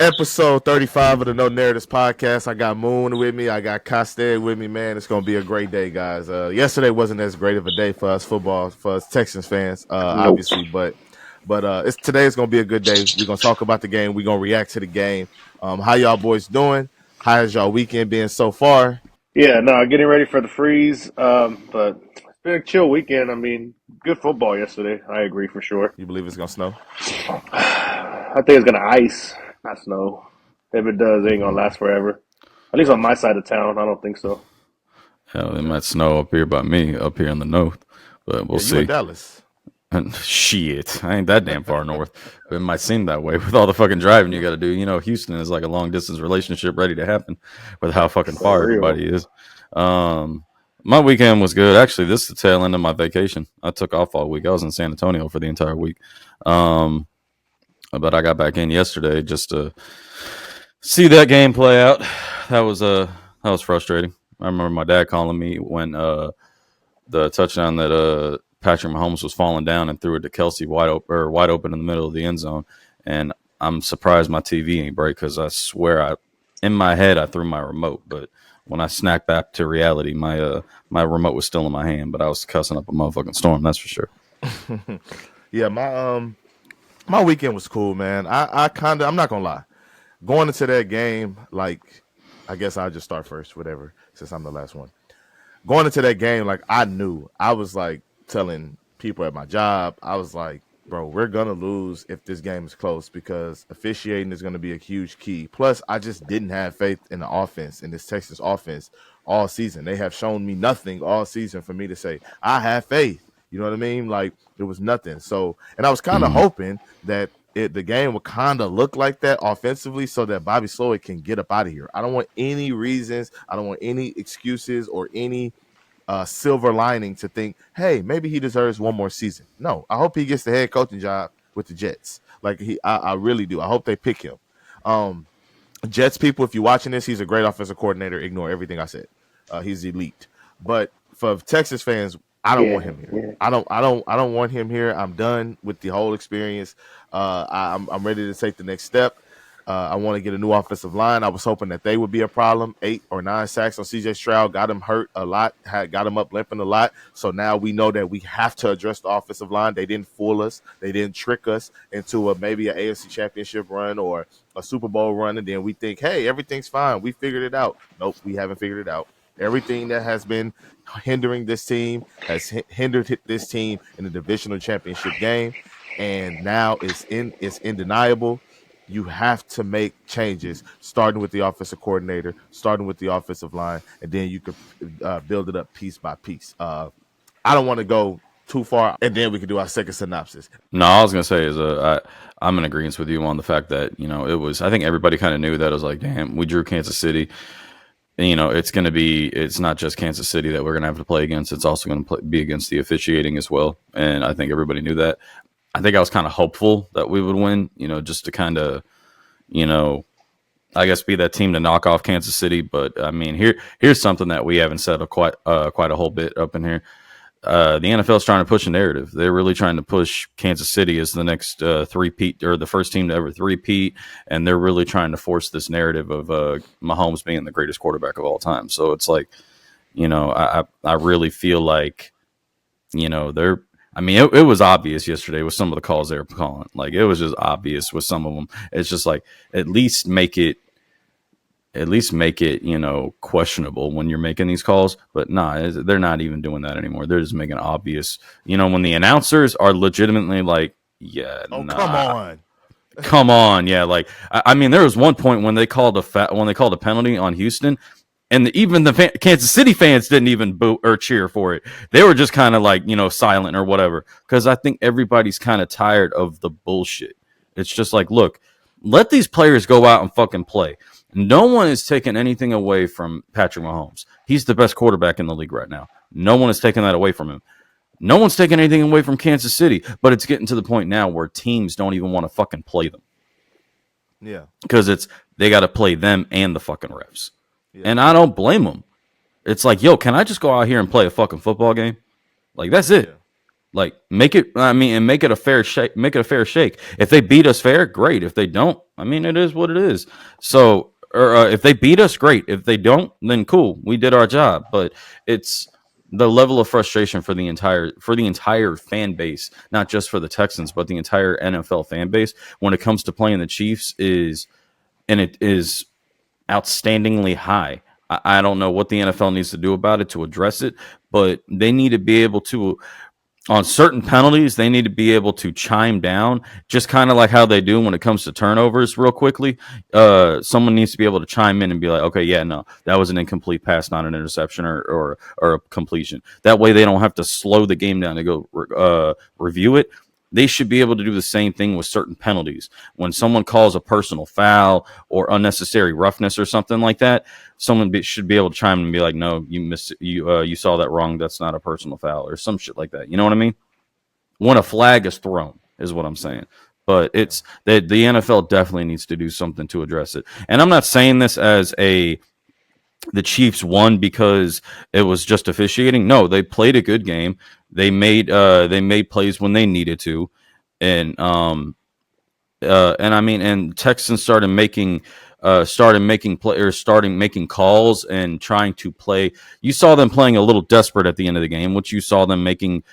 Episode 35 of the No Narratives podcast. I got Moon with me. I got Costed with me, man. It's going to be a great day, guys. Yesterday wasn't as great of a day for us for us Texans fans, Nope. obviously, but today is going to be a good day. We're going to talk about the game. We're going to react to the game. How y'all boys doing? How has y'all weekend been so far? Yeah, no, getting ready for the freeze. But it's been a chill weekend. I mean, good football yesterday. I agree for sure. You believe it's going to snow? I think it's gonna ice, not snow. If it does, it ain't gonna last forever. At least on my Gotcha. side of town, I don't think so. Hell, it might snow up here by me, up here in the north, but we'll Yeah, you in see. Dallas. And shit, I ain't that damn far north. But it might seem that way with all the fucking driving you got to do. You know, Houston is like a long distance relationship ready to happen with how fucking For far real. everybody is. My weekend was good. Actually, this is the tail end of my vacation. I took off all week. I was in San Antonio for the entire week. But I got back in yesterday just to see that game play out. That was frustrating. I remember my dad calling me when the touchdown that Patrick Mahomes was falling down and threw it to Kelsey wide open in the middle of the end zone. And I'm surprised my TV ain't break because I swear in my head I threw my remote, but when I snapped back to reality, my remote was still in my hand, but I was cussing up a motherfucking storm. That's for sure. Yeah, my weekend was cool, man. I'm not gonna lie. Going into that game, like, I guess I'll just start first, whatever, since I'm the last one. Going into that game, like, I knew. I was like telling people at my job, I was like, bro, we're gonna lose if this game is close because officiating is gonna be a huge key. Plus, I just didn't have faith in the offense, in this Texas offense all season. They have shown me nothing all season for me to say, I have faith. You know what I mean? Like, there was nothing. So, and I was kind of Mm-hmm. hoping that the game would kind of look like that offensively so that Bobby Slowick can get up out of here. I don't want any reasons. I don't want any excuses or any silver lining to think, hey, maybe he deserves one more season. No, I hope he gets the head coaching job with the Jets. Like, I really do. I hope they pick him. Um, Jets people, if you're watching this, he's a great offensive coordinator. Ignore everything I said. He's elite. But for Texas fans, I don't want Yeah, him here. yeah. I don't want him here. I'm done with the whole experience. I'm ready to take the next step. I want to get a new offensive line. I was hoping that they would be a problem. 8 or 9 sacks on CJ Stroud got him hurt a lot, got him up limping a lot. So now we know that we have to address the offensive line. They didn't fool us. They didn't trick us into maybe an AFC Championship run or a Super Bowl run, and then we think, hey, everything's fine. We figured it out. Nope, we haven't figured it out. Everything that has been hindering this team has hindered this team in the divisional championship game, and now it's undeniable. You have to make changes, starting with the offensive coordinator, starting with the offensive line, and then you could build it up piece by piece. I don't want to go too far, and then we can do our second synopsis. No, I was gonna say is I'm in agreement with you on the fact that it was. I think everybody kind of knew that. It was like, damn, we drew Kansas City. And, it's not just Kansas City that we're gonna have to play against. It's also gonna be against the officiating as well. And I think everybody knew that. I think I was kind of hopeful that we would win. Just to kind of, you know, I guess be that team to knock off Kansas City. But I mean, here's something that we haven't said quite a whole bit up in here. The NFL is trying to push a narrative. They're really trying to push Kansas City as the next three-peat or the first team to ever three-peat, and they're really trying to force this narrative of Mahomes being the greatest quarterback of all time. So it's like, I really feel like, they're. I mean, it was obvious yesterday with some of the calls they were calling. Like, it was just obvious with some of them. It's just like, at least make it, questionable when you're making these calls. But nah, they're not even doing that anymore. They're just making it obvious. When the announcers are legitimately like, yeah, Oh, come nah, on. come on, yeah. Like, I mean, there was one point when they called a penalty on Houston, and even the Kansas City fans didn't even boo or cheer for it. They were just kind of like, silent or whatever. Because I think everybody's kind of tired of the bullshit. It's just like, look, let these players go out and fucking play. No one is taking anything away from Patrick Mahomes. He's the best quarterback in the league right now. No one is taking that away from him. No one's taking anything away from Kansas City, but it's getting to the point now where teams don't even want to fucking play them Yeah, because they got to play them and the fucking refs. yeah, And I don't blame them. It's like, yo, can I just go out here and play a fucking football game? Like, that's it. yeah. Like make it. I mean, and make it a fair shake. Make it a fair shake. If they beat us fair, great. If they don't, I mean, it is what it is. So, or if they beat us, great. If they don't, then cool. We did our job. But it's the level of frustration for the entire fan base, not just for the Texans, but the entire NFL fan base when it comes to playing the Chiefs is, and it is outstandingly high. I don't know what the NFL needs to do about it to address it, but they need to be able to, on certain penalties, they need to be able to chime down, just kind of like how they do when it comes to turnovers, real quickly. Someone needs to be able to chime in and be like, okay, yeah, no, that was an incomplete pass, not an interception or a completion. That way, they don't have to slow the game down to go review it. They should be able to do the same thing with certain penalties. When someone calls a personal foul or unnecessary roughness or something like that, should be able to chime in and be like, "No, you missed. You saw that wrong. That's not a personal foul," or some shit like that. You know what I mean? When a flag is thrown, is what I'm saying. But Yeah. it's the NFL definitely needs to do something to address it. And I'm not saying this as the Chiefs won because it was just officiating. No, they played a good game. They made plays when they needed to, and I mean, and Texans starting making calls and trying to play. You saw them playing a little desperate at the end of the game, which you saw them making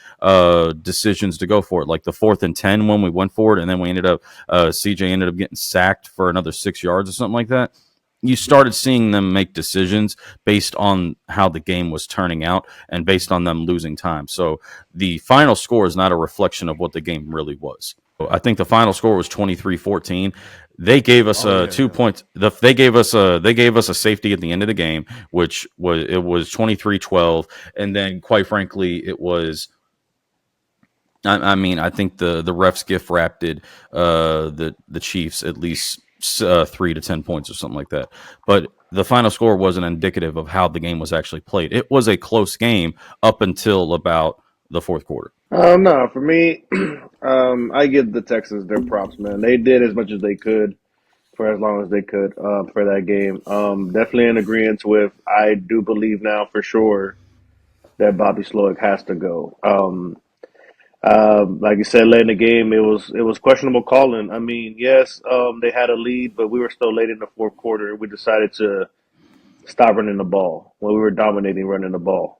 decisions to go for it, like the 4th and 10 when we went for it, and then we ended up CJ ended up getting sacked for another 6 yards or something like that. You started seeing them make decisions based on how the game was turning out and based on them losing time. So the final score is not a reflection of what the game really was. I think the final score was 23-14. They gave us Oh yeah, 2 points. They gave us a safety at the end of the game, which was 23-12. And then, quite frankly, it was. I mean, I think the refs gift wrapped the Chiefs at least 3 to 10 points or something like that. But the final score wasn't indicative of how the game was actually played. It was a close game up until about the fourth quarter. No, for me, I give the Texans their props, man. They did as much as they could for as long as they could for that game. Definitely in agreement with. I do believe now for sure that Bobby Slowick has to go. Like you said, late in the game, it was questionable calling. I mean, yes, they had a lead, but we were still late in the fourth quarter. We decided to stop running the ball when we were dominating running the ball.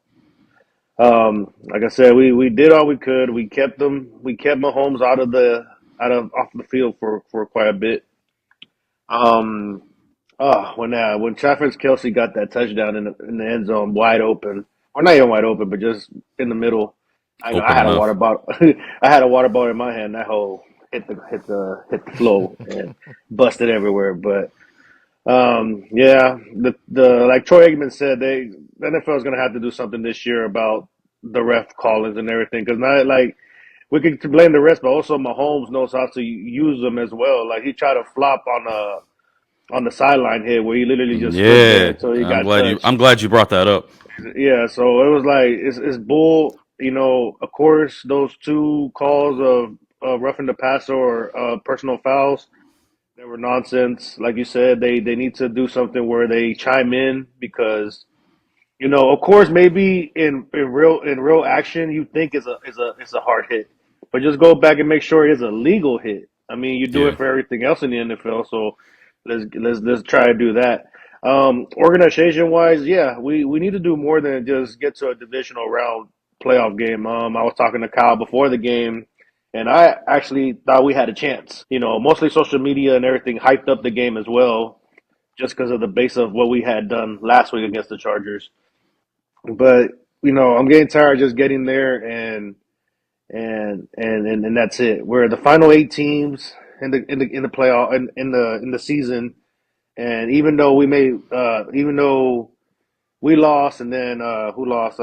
Like I said, we did all we could. We kept Mahomes off the field for quite a bit. Um, when Travis Kelsey got that touchdown in the end zone, wide open, or not even wide open, but just in the middle, I know I Open had a enough. water bottle. I had a water bottle in my hand. That hole hit the flow and busted everywhere. But yeah, the like Troy Aikman said, the NFL is going to have to do something this year about the ref callings and everything, because not like we can blame the rest, but also Mahomes knows how to use them as well. Like he tried to flop on the sideline here, where he literally just stood there Yeah, until he got touched. I'm glad you brought that up. Yeah, so it was like it's bull. You know, of course, those two calls of roughing the passer or personal fouls, they were nonsense. Like you said, they need to do something where they chime in, because of course, maybe in real action, you think it's a hard hit, but just go back and make sure it is a legal hit. I mean, you do Yeah. it for everything else in the NFL, so let's try to do that. Organization wise, yeah, we need to do more than just get to a divisional round playoff game. I was talking to Kyle before the game, and I actually thought we had a chance. Mostly social media and everything hyped up the game as well, just because of the base of what we had done last week against the Chargers. But I'm getting tired of just getting there and that's it. We're the final 8 teams in the playoff in the season, and even though we lost, and then who lost?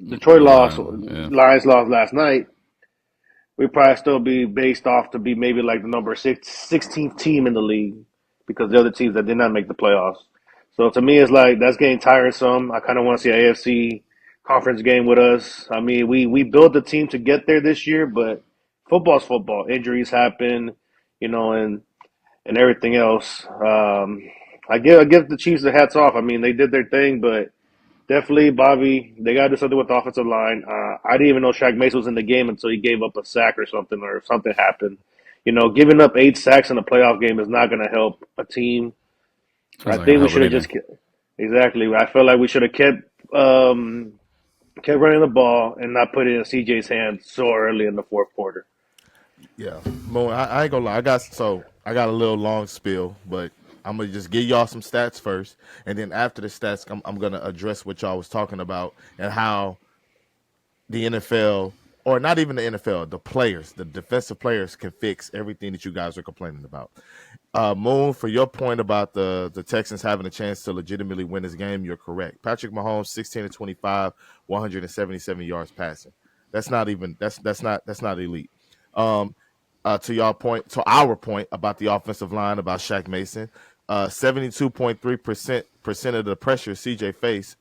Detroit lost. Yeah. Lions lost last night. We probably still be based off to be maybe like the number 16th team in the league, because the other teams that did not make the playoffs. So to me, it's like that's getting tiresome. I kind of want to see an AFC conference game with us. I mean, we built the team to get there this year, but football's football. Injuries happen, and everything else. I give the Chiefs the hats off. I mean, they did their thing, but Definitely, Bobby. They got to do something with the offensive line. I didn't even know Shaq Mason was in the game until he gave up a sack or something happened. You know, giving up 8 sacks in a playoff game is not going to help a team. That's I not gonna think we help should have anything. just kept, exactly. I felt like we should have kept running the ball and not put it in CJ's hands so early in the fourth quarter. Yeah, Mo, I ain't gonna lie. I got a little long spill, but I'm gonna just give y'all some stats first, and then after the stats, I'm gonna address what y'all was talking about and how the NFL, or not even the NFL, the players, the defensive players can fix everything that you guys are complaining about. Moon, for your point about the Texans having a chance to legitimately win this game, you're correct. Patrick Mahomes, 16 to 25, 177 yards passing. That's not elite. Um, to y'all point, to our point about the offensive line, about Shaq Mason, 72.3% of the pressure CJ faced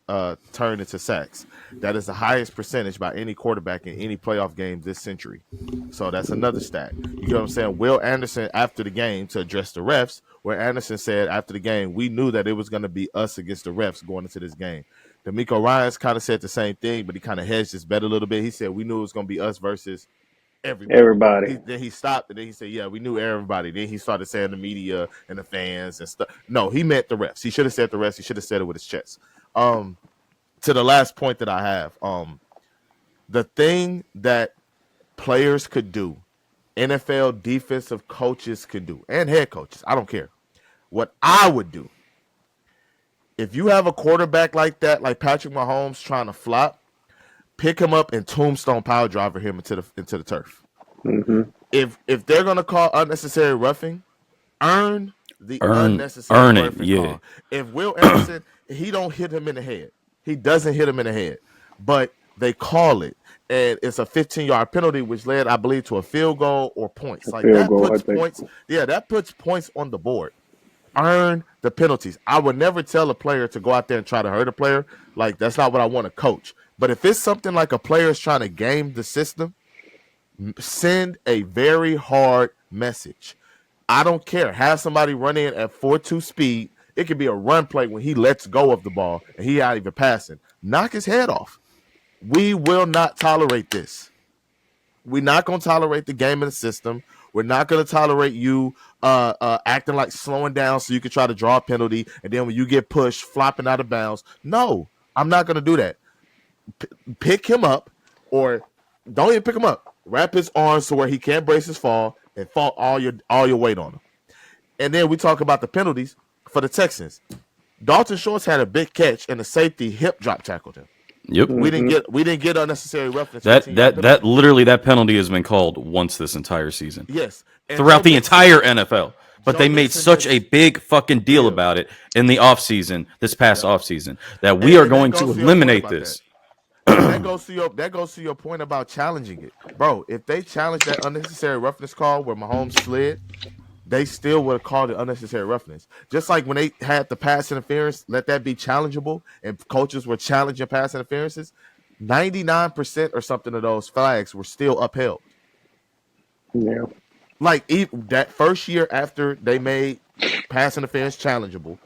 turned into sacks. That is the highest percentage by any quarterback in any playoff game this century. So that's another stat. You know what I'm saying? Will Anderson, after the game, to address the refs, where Anderson said after the game, we knew that it was going to be us against the refs going into this game. D'Amico Ryans kind of said the same thing, but he kind of hedged his bet a little bit. He said we knew it was going to be us versus everybody. Everybody. Then he stopped and then he said, "Yeah, we knew everybody." Then he started saying the media and the fans and stuff. No, he meant the refs. He should have said the refs. He should have said it with his chest. To the last point that I have, the thing that players could do, NFL defensive coaches can do, and head coaches, I don't care. What I would do, if you have a quarterback like that, like Patrick Mahomes trying to flop, pick him up and tombstone power driver him into the turf. Hmm. If they're gonna call unnecessary roughing, earn the unnecessary Earn it, roughing yeah. call. If Will Anderson, he don't hit him in the head. He doesn't hit him in the head, but they call it, and it's a 15-yard penalty, which led, I believe, to a field goal or points. A Like field that goal, I puts think. points. Yeah, that puts points on the board. Earn the penalties. I would never tell a player to go out there and try to hurt a player. Like that's not what I want to coach. But if it's something like a player is trying to game the system, send a very hard message. I don't care. Have somebody run in at 4.2 speed. It could be a run play when he lets go of the ball and he not even passing. Knock his head off. We will not tolerate this. We're not going to tolerate the game in the system. We're not going to tolerate you acting like slowing down so you can try to draw a penalty. And then when you get pushed, flopping out of bounds. No, I'm not going to do that. Pick him up, or don't even pick him up. Wrap his arms to where he can't brace his fall and fall all your weight on him. And then we talk about the penalties for the Texans. Dalton Schultz had a big catch and the safety hip drop tackled him. Yep. Hmm. We didn't get unnecessary roughness. That 15-yard that that penalty. literally that penalty has been called once this entire season. Yes, and Throughout the entire NFL. But Joe they made Mixon such a missed big fucking deal deal. about it in the offseason, this past Yep, offseason, that we are and that going to goes to your point eliminate about that. this. And that goes to your point about challenging it, bro. If they challenge that unnecessary roughness call where Mahomes slid, they still would have called it unnecessary roughness. Just like when they had the pass interference, let that be challengeable, and coaches were challenging pass interferences. 99% or something of those flags were still upheld. Yeah. Like that first year after they made pass interference challengeable,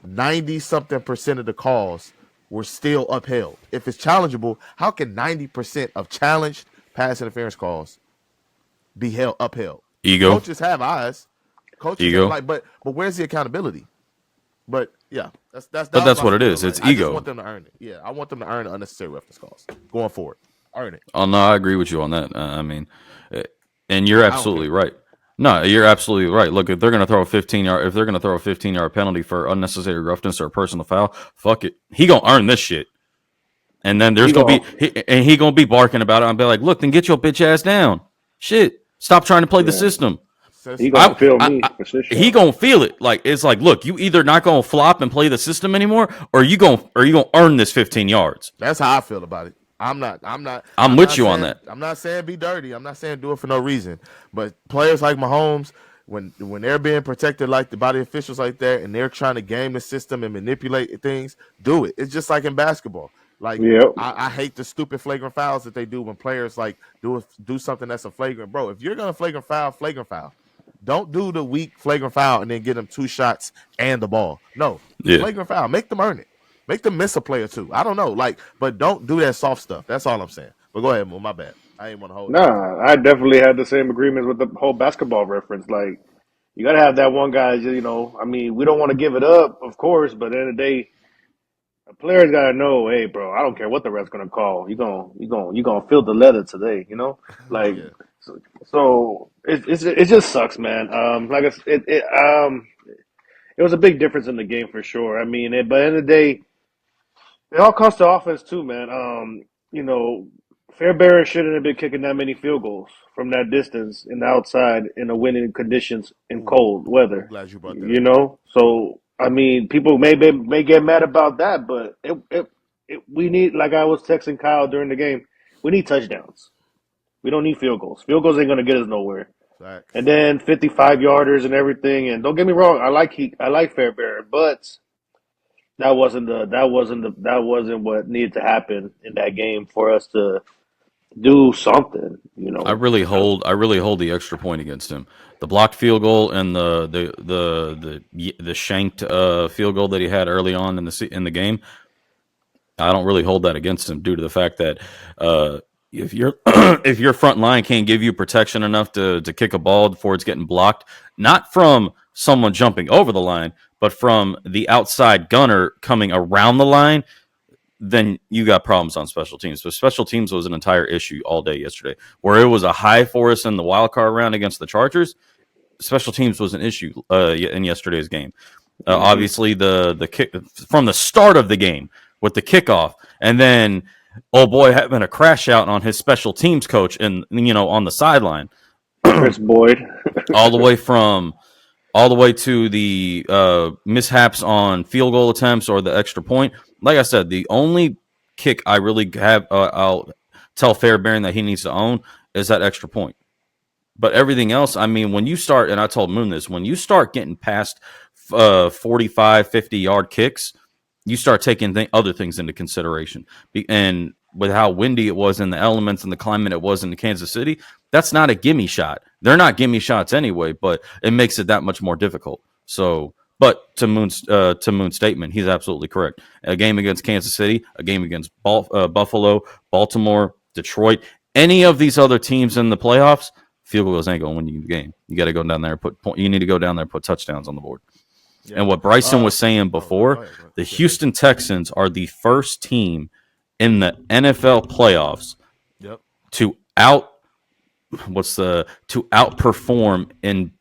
90 something percent of the calls were still upheld. If it's challengeable, how can 90% of challenged pass interference calls be upheld? Ego. Coaches have eyes. Coaches have, Ego. but where's the accountability? But yeah, But that was that's my what it spiel. is. Like It's I just want ego. them to earn it. Yeah, I want them to earn the unnecessary roughness calls going forward. Earn it. Oh no, I agree with you on that. I mean, eh, and you're I don't absolutely care. right. No, you're absolutely right. Look, if they're going to throw a 15-yard, if they're going to throw a 15-yard penalty for unnecessary roughness or a personal foul, fuck it. He gonna earn this shit. And then there's He gonna be go. he gonna be barking about it. I'll be like, look, then get your bitch ass down. Shit, stop trying to play the Yeah. system. He Since gonna feel me I for sure. he gonna feel it. Like it's like, look, you either not gonna flop and play the system anymore, or you gonna earn this 15 yards. that's how I feel about it. I'm not. I'm not. I'm I'm with not you on saying. that. I'm not saying be dirty. I'm not saying do it for no reason. But players like Mahomes, when they're being protected like by the officials like that, and they're trying to game the system and manipulate things, do it. It's just like in basketball. Like Yep. I hate the stupid flagrant fouls that they do when players like do something that's a flagrant. Bro, if you're gonna flagrant foul, flagrant foul. Don't do the weak flagrant foul and then get them 2 shots and the ball. No, Yeah. flagrant foul. Make them earn it. Make them miss a play or two. I don't know, like, but don't do that soft stuff. That's all I'm saying. But go ahead, Mo. My bad. I ain't want to hold nothing. Nah, I definitely had the same agreements with the whole basketball reference. Like, you got to have that one guy, you know, I mean, we don't want to give it up, of course, but at the end of the day, the players got to know, hey, bro, I don't care what the ref's going to call. You going to feel the leather today, you know? Like, Yeah. so it just sucks, man. Like it was a big difference in the game for sure. I mean, but at the end of the day, it all comes to offense too, man. You know, Fairbairn shouldn't have been kicking that many field goals from that distance in the outside in the winning conditions in Ooh, cold I'm weather. glad you brought that You up. know, so I mean, people may get mad about that, but we need, like I was texting Kyle during the game, we need touchdowns. We don't need field goals. Field goals ain't gonna get us nowhere. And Facts. then 55 yarders and everything. And don't get me wrong, I like Fairbairn, but that wasn't what needed to happen in that game for us to do something. You I know, really hold I really hold the extra point against him. The blocked field goal and the shanked field goal that he had early on in the game. I don't really hold that against him due to the fact that if your if your front line can't give you protection enough to kick a ball before it's getting blocked, not from someone jumping over the line, but from the outside gunner coming around the line, then you got problems on special teams. So special teams was an entire issue all day yesterday, where it was a high for us in the wild card round against the Chargers. Special teams was an issue in yesterday's game. hmm Obviously, the kick from the start of the game with the kickoff, and then oh boy having a crash out on his special teams coach, and on the sideline, Chris Boyd. all the way from all the way to the mishaps on field goal attempts or the extra point. Like I said, the only kick I really have, I'll tell Fairbairn that he needs to own is that extra point. But everything else, I mean, when you start, and I told Moon this, when you start getting past 45, 50-yard kicks, you start taking other things into consideration. And with how windy it was in the elements and the climate it was in Kansas City, that's not a gimme shot. They're not gimme shots anyway, but it makes it that much more difficult. So, but to Moon's statement, he's absolutely correct. A game against Kansas City, a game against Buffalo, Baltimore, Detroit, any of these other teams in the playoffs, field goals ain't going to win you the game. You got to go down there and you need to go down there and put touchdowns on the board. Yeah. And what Bryson was saying Go before, ahead. Go ahead. the Yeah, say. Houston Texans are the first team in the NFL playoffs Yep. to outperform in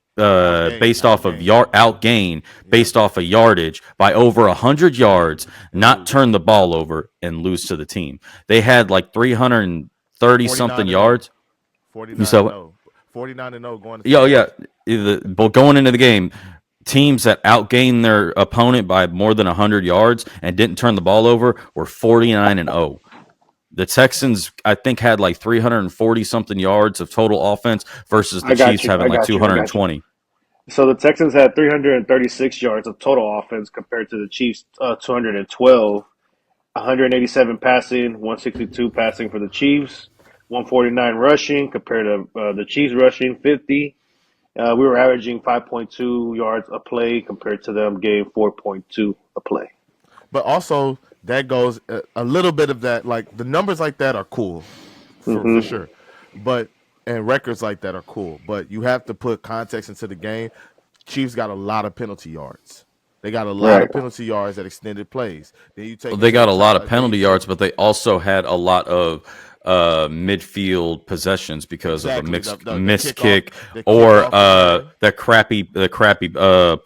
Outgain. based off of Outgain. outgain Yeah. based off of yardage by over 100 yards, And not lose. turn the ball over and lose to the team. They had like 330 something 49 and 0. yards. You 49 and saw, 0. 49 and 0 going into the yeah, yeah. playoffs. But going into the game, teams that outgained their opponent by more than 100 yards and didn't turn the ball over were 49 and 0. The Texans, I think, had like 340 something yards of total offense versus the I got Chiefs you. having I like got you. I got you. 220. So the Texans had 336 yards of total offense compared to the Chiefs 212, 187 passing, 162 passing for the Chiefs, 149 rushing compared to the Chiefs rushing 50. We were averaging 5.2 yards a play compared to them getting 4.2 a play. But also that goes a little bit of that. Like the numbers like that are cool, for hmm sure. But and records like that are cool. But you have to put context into the game. Chiefs got a lot of penalty yards. They got a lot Right. of penalty yards at extended plays. Then you take They into got a lot of account. Then you penalty take yards, but they also had a lot of midfield possessions because of a exactly the missed kickoff, kick the or kickoff return, the crappy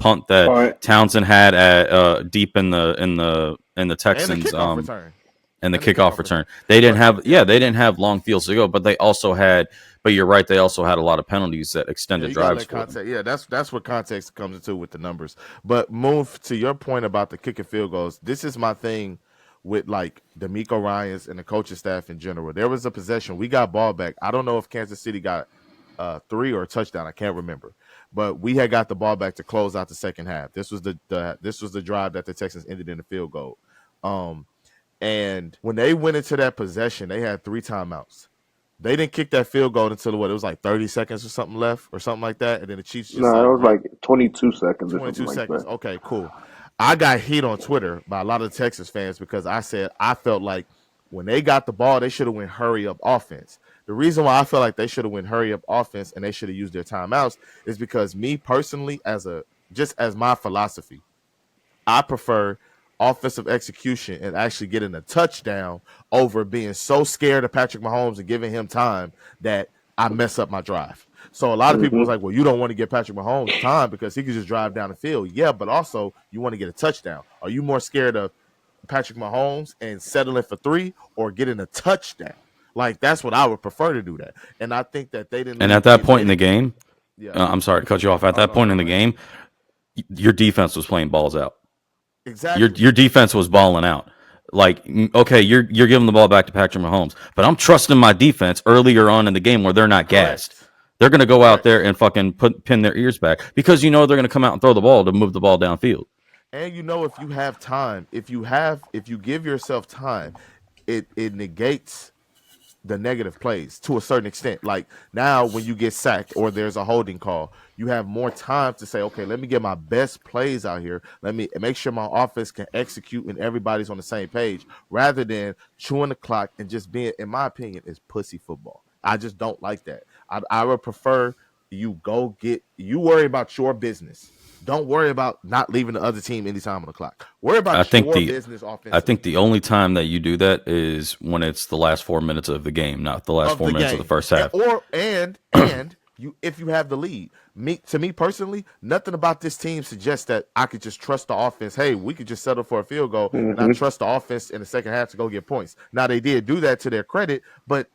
punt that Punt. Townsend had at deep in the and the Texans kickoff return, and the and the kickoff kickoff return. return. They didn't But have yeah, they didn't have long fields to go, but they also had. But you're right, they also had a lot of penalties that yeah, extended you gotta drives let for them. context. Yeah, that's what context comes into with the numbers. But move to your point about the kick and field goals. This is my thing with like D'Amico Ryans and the coaching staff in general. There was a possession we got ball back. I don't know if Kansas City got three or a touchdown. I can't remember, but we had got the ball back to close out the second half. This was the drive that the Texans ended in the field goal. Um, and when they went into that possession, they had three timeouts. They didn't kick that field goal until what it was like 30 seconds or something left or something like that, and then the Chiefs just No, like it was ran like 22 seconds or something 22 like seconds. that. Okay, cool. I got heat on Twitter by a lot of Texas fans because I said I felt like when they got the ball, they should have went hurry up offense. The reason why I feel like they should have went hurry up offense and they should have used their timeouts is because me personally, just as my philosophy, I prefer offensive execution and actually getting a touchdown over being so scared of Patrick Mahomes and giving him time that I mess up my drive. So a lot of people was Mm-hmm. like, well, you don't want to get Patrick Mahomes time because he could just drive down the field. Yeah, but also you want to get a touchdown. Are you more scared of Patrick Mahomes and settling for 3 or getting a touchdown? Like that's what I would prefer to do that. And I think that they didn't And leave at that point they in the didn't game, yeah. I'm sorry to cut you off. At Oh that no, point no, in go the ahead. game, your defense was playing balls out. Exactly. Your defense was balling out. Like, okay, you're giving the ball back to Patrick Mahomes, but I'm trusting my defense earlier on in the game where they're not gassed. Correct. They're going to go out Correct. there and fucking pin their ears back because they're going to come out and throw the ball to move the ball downfield. And if you have time, if you give yourself time, it negates the negative plays to a certain extent. Like now when you get sacked or there's a holding call, you have more time to say, okay, let me get my best plays out here. Let me make sure my offense can execute and everybody's on the same page rather than chewing the clock and just being, in my opinion, is pussy football. I just don't like that. I would prefer you worry about your business. Don't worry about not leaving the other team any time on the clock. Worry I about think your the business I think offensively the only time that you do that is when it's the last 4 minutes of the game, not the last of four the minutes of the game. first And, half. or and you if you have the lead. To me personally, nothing about this team suggests that I could just trust the offense. Hey, we could just settle for a field goal and I Mm-hmm. trust the offense in the second half to go get points. Now they did do that to their credit, but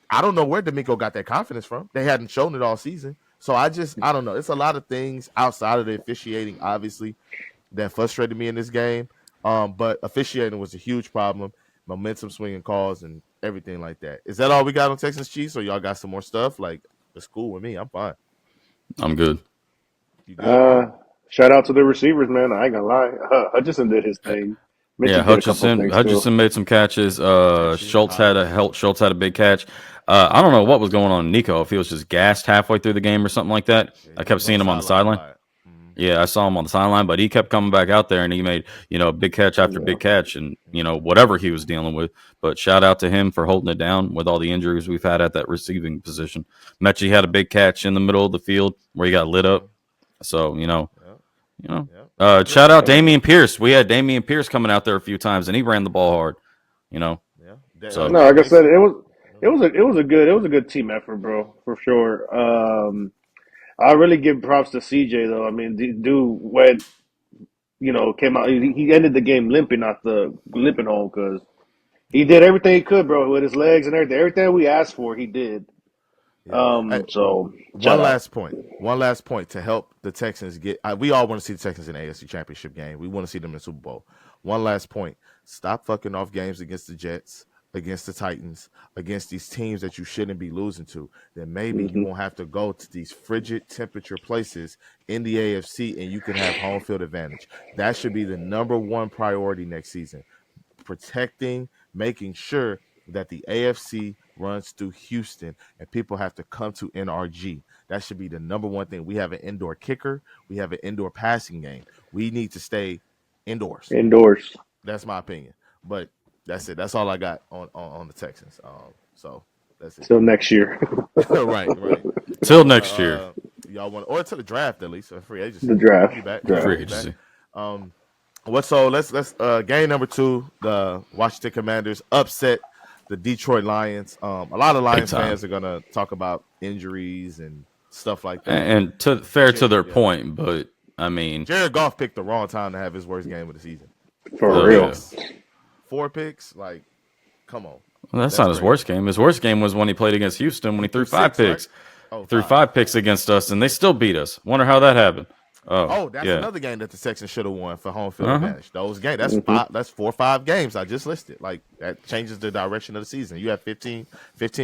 I don't know where D'Amico got that confidence from. They hadn't shown it all season. So I don't know. It's a lot of things outside of the officiating, obviously, that frustrated me in this game. But officiating was a huge problem. Momentum swinging calls and everything like that. Is that all we got on Texans Chiefs, or y'all got some more stuff? Like it's cool with me. I'm fine. I'm good. You good, Uh, bro? Shout out to the receivers, man. I ain't gonna lie. Hutchinson did his thing. Yeah, Mitchell did a couple of things too. Hutchinson made some catches. Mitchell, Hollis. Schultz had a big catch. I don't know what was going on in Nico, if he was just gassed halfway through the game or something like that. Yeah, I he kept was on the seeing him on the sideline a sideline. lot. Mm-hmm. Yeah, I saw him on the sideline, but he kept coming back out there and he made, big catch after Yeah. big catch and, whatever he was dealing with. But shout out to him for holding it down with all the injuries we've had at that receiving position. Mechie had a Yeah. big catch in the middle of the field where he got lit Mm-hmm. up. So, Yeah. Yeah. shout out Uh, Damian Pierce. We had Damian Pierce coming out there a few times and he ran the ball hard, you know. Yeah. So no, like I said, Mason. it was a good team effort, bro, for sure. I really give props to CJ though. I mean, the dude went, came out. He ended the game limping home because he did everything he could, bro, with his legs and everything. Everything we asked for, he did. Yeah. Hey, So shout one out. last point. One last point to help the Texans get. We all want to see the Texans in the AFC Championship game. We want to see them in the Super Bowl. One last point. Stop fucking off games against the Jets, against the Titans, against these teams that you shouldn't be losing to. Then maybe you Hmm. won't have to go to these frigid temperature places in the AFC and you can have home field advantage. That should be the number one priority next season. Protecting, making sure that the AFC runs through Houston and people have to come to NRG. That should be the number one thing. We have an indoor kicker, we have an indoor passing game. We need to stay indoors. Indoors That's my opinion. But that's it. That's all I got on the Texans. So that's it. till next year. Right, right. till next year, Y'all want or to the draft at least, or free The agency. I'll draft. be back. Draft. free I'll be back. agency. Um, let's game number 2, the Washington Commanders upset the Detroit Lions. A lot of Big Lions time. fans are gonna talk about injuries and stuff like that. And fair to their Yeah. point, but I mean, Jared Goff picked the wrong time to have his worst game of the season. For Oh, real. yeah. 4 picks, like, come on. well, that's not his crazy. worst game. His worst game was when he played against Houston when he threw 5 6, right? picks. Oh, Threw 5. 5 picks against us, and they still beat us. Wonder how that happened. Oh, that's yeah. another game that the Texans should have won for home field Uh-huh. advantage. Those games, that's Mhm. 5. That's 4 or 5 games I just listed. Like that changes the direction of the season. You have 15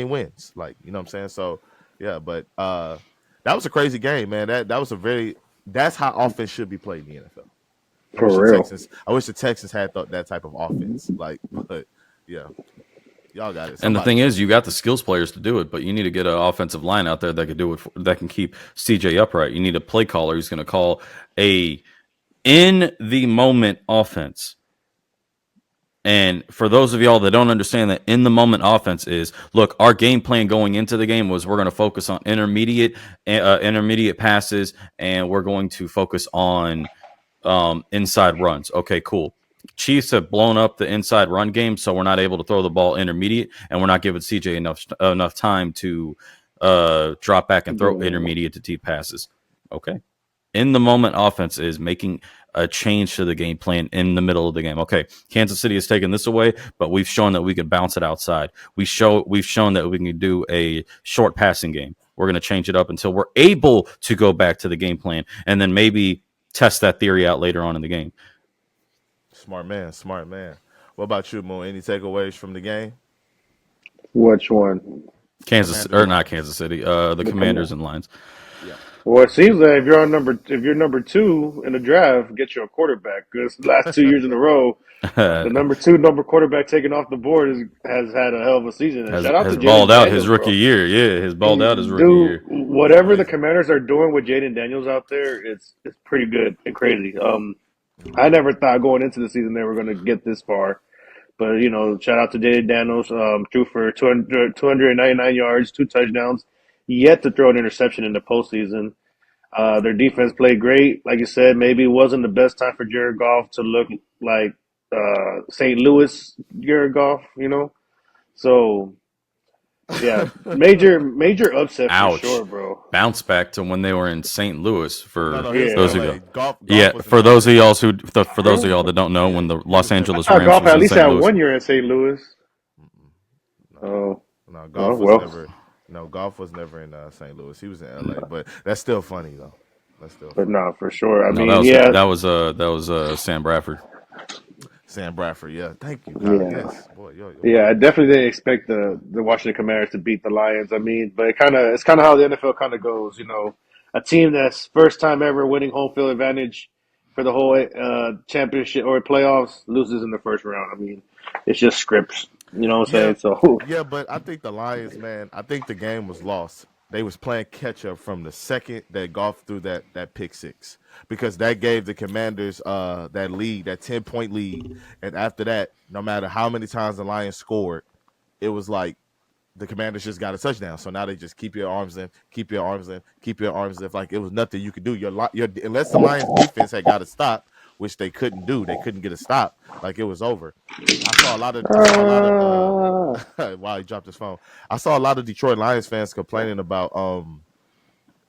wins. Like you know what I'm saying. So yeah, but that was a crazy game, man. That was a very. That's how offense should be played in the NFL. For real. I wish the Texans had that type of offense. Like, but yeah, y'all got it. And the Somebody. thing is, you got the skills players to do it, but you need to get an offensive line out there that can do it. That can keep CJ upright. You need a play caller who's going to call a In the moment offense. And for those of y'all that don't understand that in the moment offense is, look, our game plan going into the game was we're going to focus on intermediate passes, and we're going to focus on inside runs. Okay, cool. Chiefs have blown up the inside run game, so we're not able to throw the ball intermediate, and we're not giving CJ enough time to drop back and throw Yeah. intermediate to deep passes. Okay, in the moment offense is making a change to the game plan in the middle of the game. Okay, Kansas City has taken this away, but we've shown that we could bounce it outside. We've shown that we can do a short passing game. We're going to change it up until we're able to go back to the game plan, and then maybe test that theory out later on in the game. Smart man, smart man. What about you, Moon? Any takeaways from the game? Which one? Kansas Commanders or not Lions. Kansas City, the The Commanders command. and Lions. Yeah. Well, it seems that if you're number two in the draft, get you a quarterback. Because the last 2 years in a row, the number quarterback taken off the board has had a hell of a season. And shout out has to balled Jaden out his Daniels, rookie bro. year. Yeah, his balled out his rookie Dude, year. He's whatever the amazing. Commanders are doing with Jaden Daniels out there, it's pretty good and crazy. Hmm. I never thought going into the season they were going to get this far. But, shout out to Jaden Daniels, threw for 299 yards, 2 touchdowns, yet to throw an interception in the postseason. Their defense played great. Like you said, maybe it wasn't the best time for Jared Goff to look like St. Louis Jared Goff. So, yeah, major upset for Ouch. sure, bro. Bounce back to when they were in St. Louis No, for no, he was in those Yeah. of L.A. you. Golf Yeah, was in for L.A. those of y'all for those of y'all Really? that don't know, Yeah, when the he Los was in I Angeles thought Rams Goff was at in least St. had Louis. 1 year in St. Louis. Mm-mm. No, Oh, no, oh golf was well, never. No, golf was never in St. Louis. He was in L.A. But that's still funny though. That's still but funny. no, for sure. I No, mean, yeah, that was Sam Bradford. Sam Bradford. Yeah, thank you, Kyle. yeah. Yes, boy, your Yeah, I brain is definitely didn't expect the Washington Commanders to beat the Lions. I mean, but it's kind of how the NFL kind of goes. A team that's first time ever winning home field advantage for the whole championship or playoffs loses in the first round. I mean, it's just scripts. You know what I'm Yeah, saying? So, yeah, but I think the Lions, man, I think the game was lost. They was playing catch up from the second that Golf threw that pick six because that gave the Commanders that lead, that 10-point lead, and after that, no matter how many times the Lions scored, it was like the Commanders just got a touchdown. So now they just keep your arms in, keep your arms in, keep your arms in. Like it was nothing you could do. Your unless the Lions defense had got a stop, which they couldn't do, they couldn't get a stop. Like it was over. I saw a lot of uh, wow, he dropped his phone. I saw a lot of Detroit Lions fans complaining about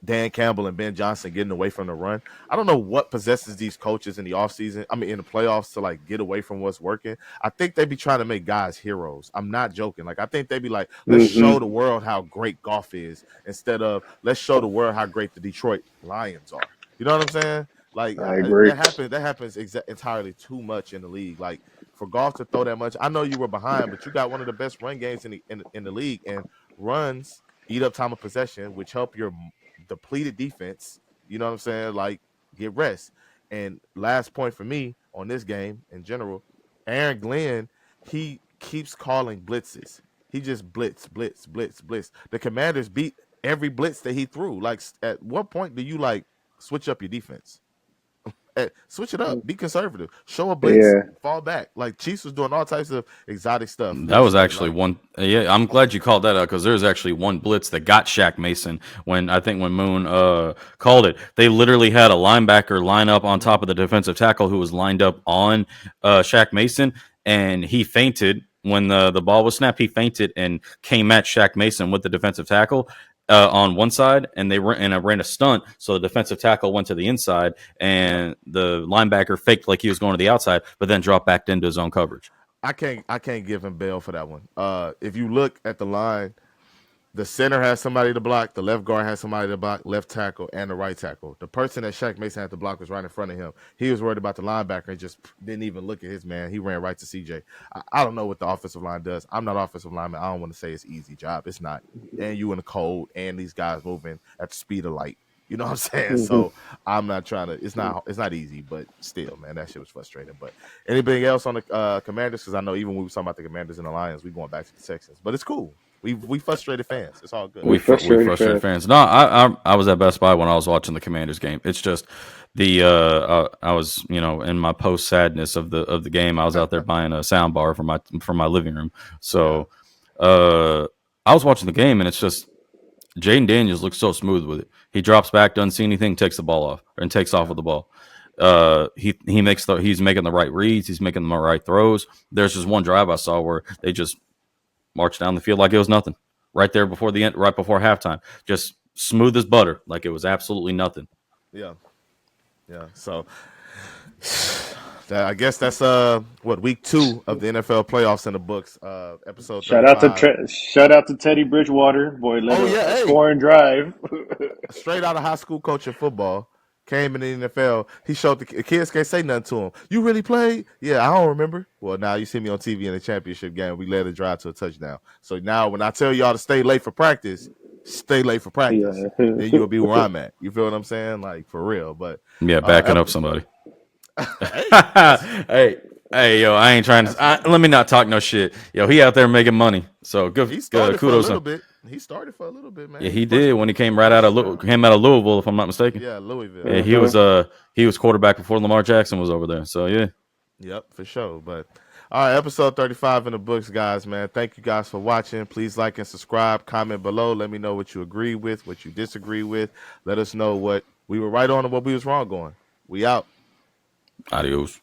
Dan Campbell and Ben Johnson getting away from the run. I don't know what possesses these coaches in the offseason. I mean, in the playoffs to like get away from what's working. I think they be trying to make guys heroes. I'm not joking. Like, I think they be like, let's show the hmm world how great golf is instead of let's show the world how great the Detroit Lions are. You know what I'm saying? Like, I agree. that happens entirely too much in the league. Like, for golf to throw that much, I know you were behind, but you got one of the best run games in the league, and runs eat up time of possession, which help your depleted defense. You know what I'm saying? Like get rest. And last point for me on this game in general, Aaron Glenn, he keeps calling blitzes. He just blitz, blitz, blitz, blitz. The Commanders beat every blitz that he threw. Like at what point do you like switch up your defense? Switch it up. Be conservative. Show a blitz. Yeah. Fall back. Like Chiefs was doing all types of exotic stuff That was yesterday. actually Like, one. Yeah, I'm glad you called that out because there's actually one blitz that got Shaq Mason when I think when Moon called it. They literally had a linebacker line up on top of the defensive tackle who was lined up on Shaq Mason, and he fainted when the ball was snapped. He fainted and came at Shaq Mason with the defensive tackle. On one side, and ran a stunt, so the defensive tackle went to the inside, yep. and the linebacker faked like he was going to the outside, but then dropped back into his own coverage. I can't give him bail for that one. If you look at the line, the center has somebody to block, the left guard has somebody to block, left tackle and the right tackle. The person that Shaq Mason had to block was right in front of him. He was worried about the linebacker and just didn't even look at his man. He ran right to CJ. I don't know what the offensive line does. I'm not offensive lineman. I don't want to say it's an easy job. It's not. And you in the cold and these guys moving at the speed of light. You know what I'm saying? hmm So I'm not trying to. It's not easy, but still, man, that shit was frustrating. But anything else on the Commanders? Because I know even when we were talking about the Commanders and the Lions, we going back to the Texans. But it's cool. We frustrated fans. It's all good. We We frustrated frustrated fans. fans. No, I was at Best Buy when I was watching the Commanders game. It's just I was in my post sadness of the game. I was out there buying a sound bar for my living room. Yeah, So I was watching the game, and it's just Jaden Daniels looks so smooth with it. He drops back, doesn't see anything, takes the ball off, and takes off yeah, with the ball. He's making the right reads, he's making the right throws. There's just one drive I saw where they just marched down the field like it was nothing. Right there before the end, right before halftime, just smooth as butter, like it was absolutely nothing. yeah, yeah. So I guess that's what week 2 of the NFL playoffs in the books. Episode 35. Shout out to Teddy Bridgewater. Boy, led Oh a yeah, hey, scoring drive. straight out of high school coaching football. Came in the NFL. He showed the kids can't say nothing to him. You really played? Yeah, I don't remember. Well, now you see me on TV in the championship game. We led a drive to a touchdown. So now when I tell y'all to stay late for practice, stay late for practice. Yeah. Then you'll be where I'm at. You feel what I'm saying? Like for real. But Yeah, uh, backing up somebody. hey, that's Hey, yo, I ain't trying that's to. Let me not talk no shit. Yo, he out there making money. So good, he started for a kudos to little him. bit. He started for a little bit, Yeah, man. He he did pushed when he came he right out pushed of it down. came out of Louisville, if I'm not mistaken. Yeah, Louisville. Yeah, Yeah. he was quarterback before Lamar Jackson was over there. So yeah. Yep, for sure. But all right, episode 35 in the books, guys, man. Thank you guys for watching. Please like and subscribe. Comment below. Let me know what you agree with, what you disagree with. Let us know what we were right on and what we was wrong on. We out. Adios.